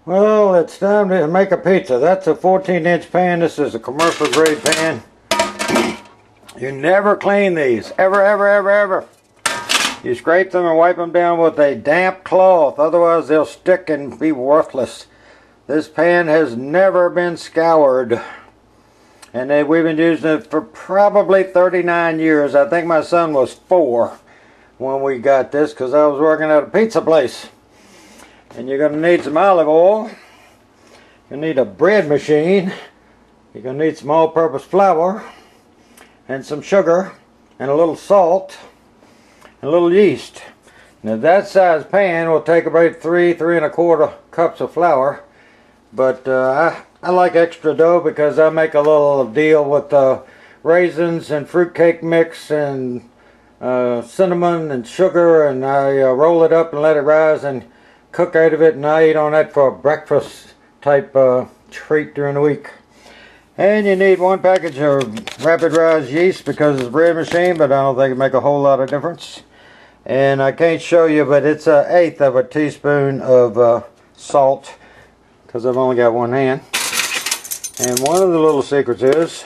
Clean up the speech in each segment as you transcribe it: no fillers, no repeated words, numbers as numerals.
Well, it's time to make a pizza. That's a 14-inch pan. This is a commercial grade pan. You never clean these. Ever, ever, ever, ever. You scrape them and wipe them down with a damp cloth. Otherwise, they'll stick and be worthless. This pan has never been scoured. And we've been using it for probably 39 years. I think my son was 4 when we got this because I was working at a pizza place. And you're going to need some olive oil. You'll need a bread machine. You're going to need some all-purpose flour and some sugar and a little salt and a little yeast. Now that size pan will take about 3 1/4 cups of flour. But I like extra dough because I make a little deal with raisins and fruitcake mix and cinnamon and sugar, and I roll it up and let it rise and cook out of it, and I eat on that for a breakfast type treat during the week. And you need 1 package of rapid rise yeast because it's a bread machine, but I don't think it make a whole lot of difference. And I can't show you, but it's 1/8 of a teaspoon of salt because I've only got one hand. And one of the little secrets is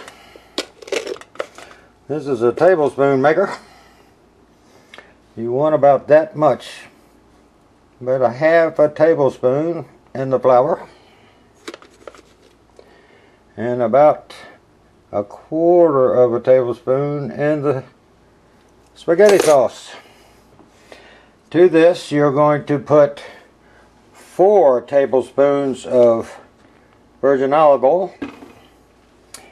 this is a tablespoon maker. You want about that much. About 1/2 tablespoon in the flour and about 1/4 tablespoon in the spaghetti sauce. To this you're going to put 4 tablespoons of virgin olive oil,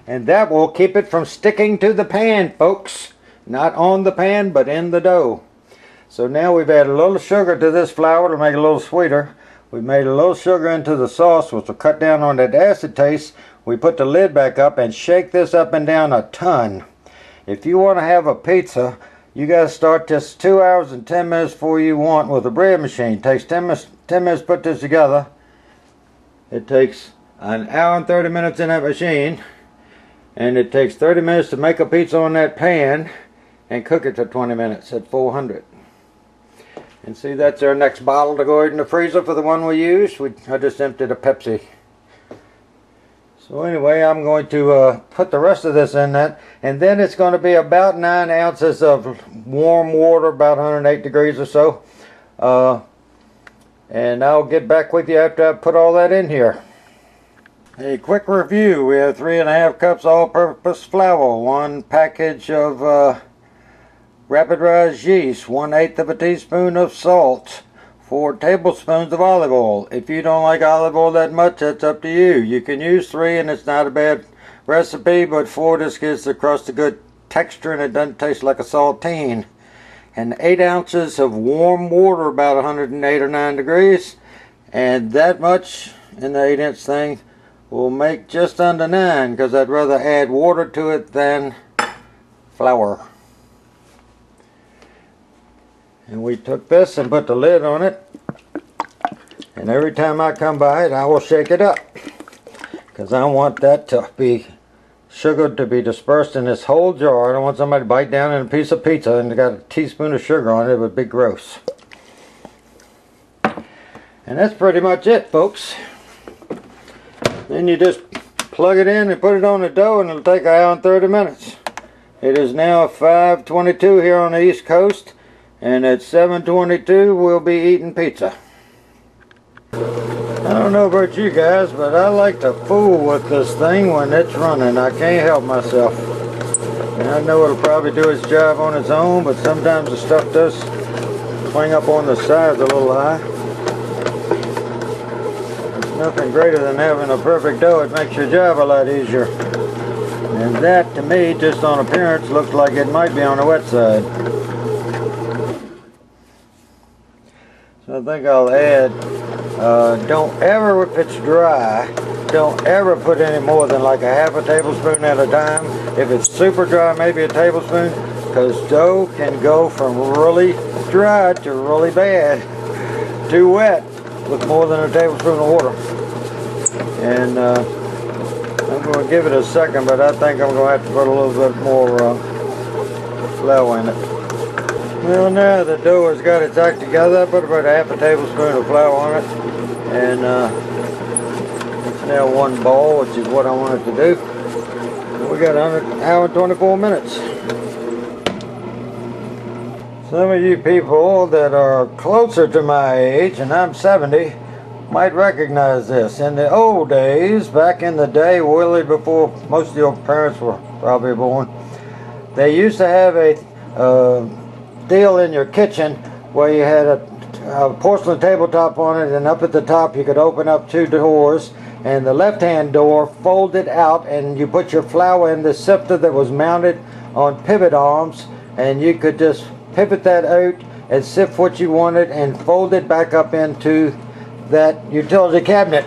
and that will keep it from sticking to the pan, folks. Not on the pan, but in the dough. So now we've added a little sugar to this flour to make it a little sweeter. We've made a little sugar into the sauce, which will cut down on that acid taste. We put the lid back up and shake this up and down a ton. If you want to have a pizza, you got to start just 2 hours and 10 minutes before you want with a bread machine. It takes 10 minutes to put this together. It takes an hour and 30 minutes in that machine. And it takes 30 minutes to make a pizza on that pan and cook it for 20 minutes at 400. And see, that's our next bottle to go in the freezer for the one we used. I just emptied a Pepsi. So anyway, I'm going to put the rest of this in that. And then it's going to be about 9 ounces of warm water, about 108 degrees or so. And I'll get back with you after I put all that in here. A quick review. We have 3 1/2 cups all-purpose flour, 1 package of rapid rise yeast, 1/8 teaspoon of salt, 4 tablespoons of olive oil. If you don't like olive oil that much, that's up to you. You can use 3 and it's not a bad recipe, but 4 just gives the crust a good texture and it doesn't taste like a saltine. And 8 ounces of warm water, about 108 or 9 degrees, and that much in the 8-inch thing will make just under 9 because I'd rather add water to it than flour. And we took this and put the lid on it, and every time I come by it I will shake it up because I want that to be sugar to be dispersed in this whole jar. I don't want somebody to bite down in a piece of pizza and got a teaspoon of sugar on it. It would be gross. And that's pretty much it, folks. Then you just plug it in and put it on the dough, and it'll take an hour and 30 minutes. It is now 5:22 here on the East Coast. And at 7:22 we'll be eating pizza. I don't know about you guys, but I like to fool with this thing when it's running. I can't help myself. And I know it'll probably do its job on its own, but sometimes the stuff does swing up on the sides a little high. There's nothing greater than having a perfect dough. It makes your job a lot easier. And that, to me, just on appearance, looks like it might be on the wet side. So I think I'll add, don't ever, if it's dry, don't ever put any more than like 1/2 tablespoon at a time. If it's super dry, maybe a tablespoon, because dough can go from really dry to really bad, too wet, with more than a tablespoon of water. And I'm going to give it a second, but I think I'm going to have to put a little bit more flour in it. Well, now the dough has got its act together. I put about 1/2 tablespoon of flour on it, and It's now one ball, which is what I wanted to do. We got an hour and 24 minutes. Some of you people that are closer to my age, and I'm 70, might recognize this. In the old days, back in the day, really before most of your parents were probably born, they used to have a deal in your kitchen where you had a porcelain tabletop on it, and up at the top you could open up two doors, and the left hand door folded out, and you put your flour in the sifter that was mounted on pivot arms, and you could just pivot that out and sift what you wanted and fold it back up into that utility cabinet.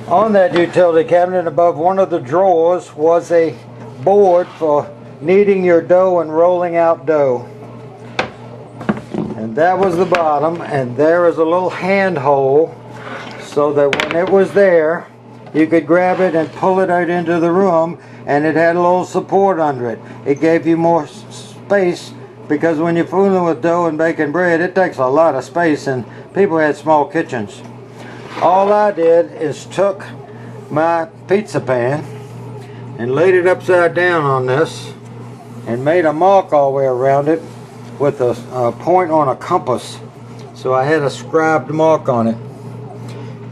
On that utility cabinet above one of the drawers was a board for kneading your dough and rolling out dough. And that was the bottom, and there is a little hand hole so that when it was there you could grab it and pull it out into the room, and it had a little support under it. It gave you more space, because when you're fooling with dough and baking bread, it takes a lot of space, and people had small kitchens. All I did is took my pizza pan and laid it upside down on this and made a mark all the way around it with a point on a compass. So I had a scribed mark on it.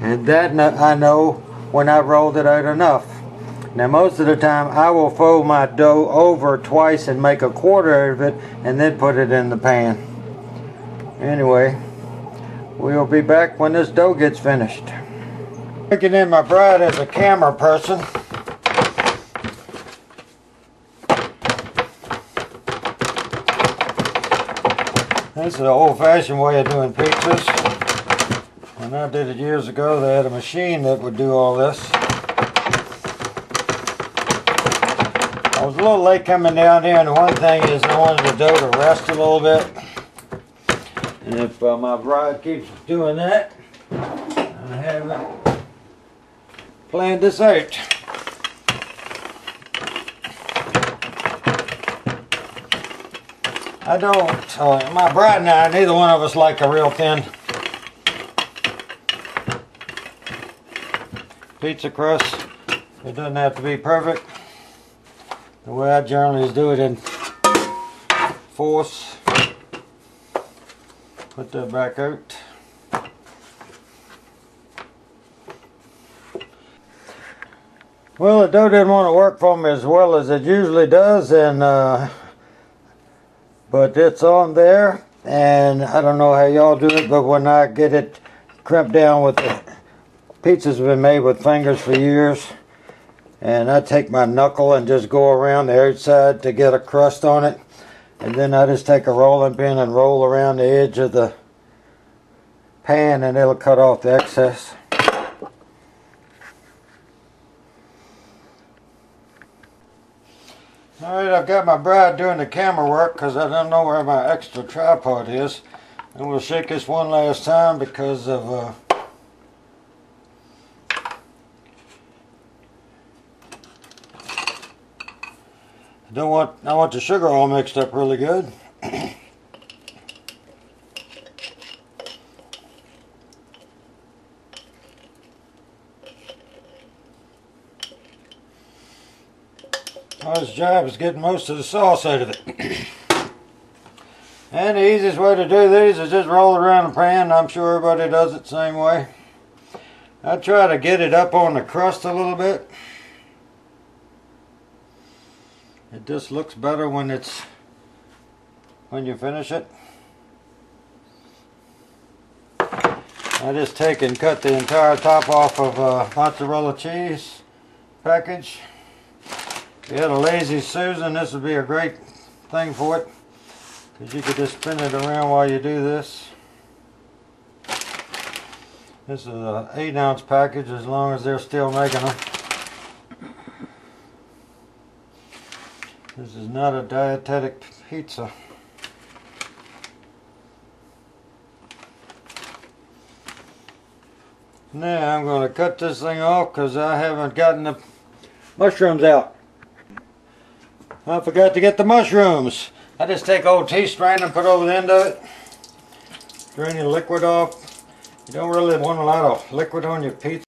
And that I know when I rolled it out enough. Now most of the time I will fold my dough over twice and make a quarter out of it and then put it in the pan. Anyway, we'll be back when this dough gets finished. Looking in my bride as a camera person. This is an old-fashioned way of doing pizzas. When I did it years ago, they had a machine that would do all this. I was a little late coming down here, and the one thing is I wanted the dough to rest a little bit. And if my bride keeps doing that, I haven't planned this out. I don't, my bride and I, neither one of us like a real thin pizza crust. It doesn't have to be perfect. The way I generally do it in force. Put that back out. Well, the dough didn't want to work for me as well as it usually does, and but it's on there, and I don't know how y'all do it, but when I get it crimped down with the pizzas have been made with fingers for years, and I take my knuckle and just go around the outside to get a crust on it, and then I just take a rolling pin and roll around the edge of the pan, and it'll cut off the excess. Alright, I've got my bride doing the camera work because I don't know where my extra tripod is. And we'll shake this one last time because of I want the sugar all mixed up really good. His job is getting most of the sauce out of it. And the easiest way to do these is just roll it around the pan. I'm sure everybody does it the same way. I try to get it up on the crust a little bit. It just looks better when you finish it. I just take and cut the entire top off of a mozzarella cheese package. If you had a Lazy Susan, this would be a great thing for it, because you could just spin it around while you do this. This is an 8-ounce package, as long as they're still making them. This is not a dietetic pizza. Now I'm going to cut this thing off because I haven't gotten the mushrooms out. I forgot to get the mushrooms. I just take old tea strainer and put over the end of it. Drain the liquid off. You don't really want a lot of liquid on your pizza.